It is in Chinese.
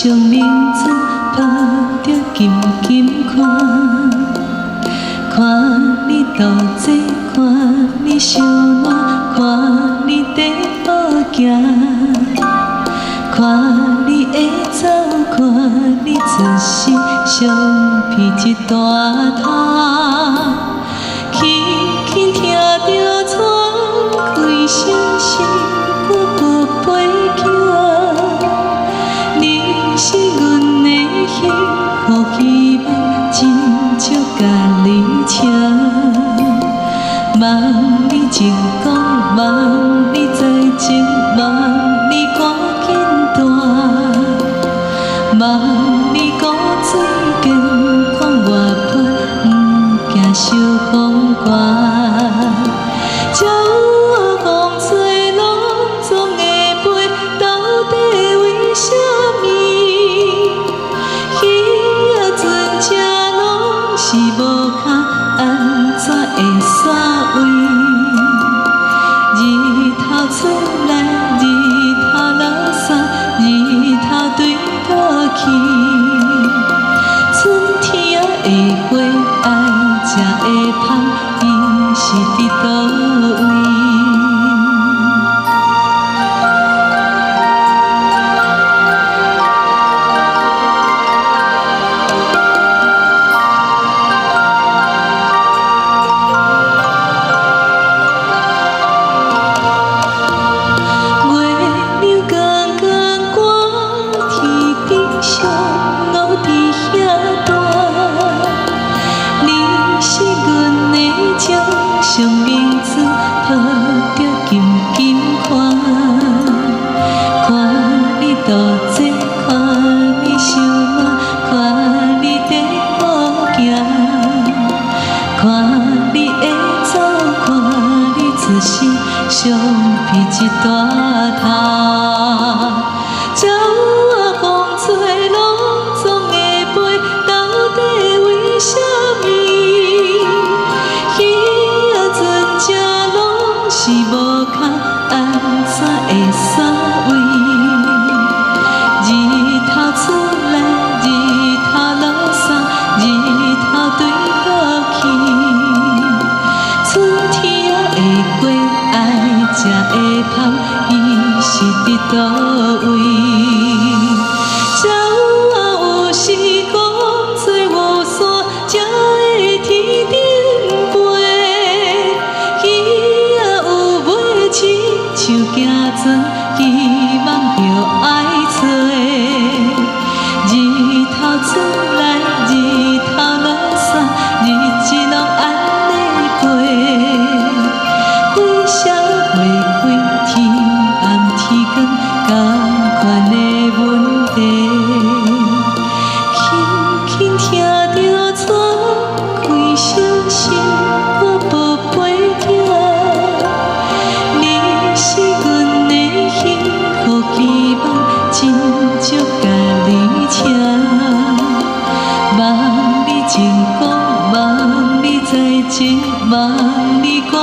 上明珠抱着金金看，看你斗坐，看你相恋，看你在路行，看你会走，看你自身相片一大摊，轻轻听着窗开声声，我无飞行。是阮的幸福希望，真少甲你请。望你成功，望你在前，望你赶紧大，望你骨髓健康活泼，不惊受风寒。鸟仔风吹拢总会飞，到底为什么？是无卡安怎会散位？日头出来，日头落山，日头对倒去。春天的花爱食的芳，伊是伫倒位？上明珠抱着金金看，看你斗坐，看你相恋，看你在路行，看你会走，看你自身相片一大摊。鸟仔风吹拢总会飞，到底为什么？是无卡安怎会散位？日头出来，日头落山，日头对倒去。春天的花爱食的芳，伊是伫倒位？鸟仔有时讲做无线，才会天顶飞。亲像行船，希望着爱找。日头出来，日头落山，日子拢安尼过。火烧花开，天暗天光，同款的问题。轻轻听着窗开声声，我无飞行。是阮的幸福希望，真少甲你请。望你成功，望你在前，望你赶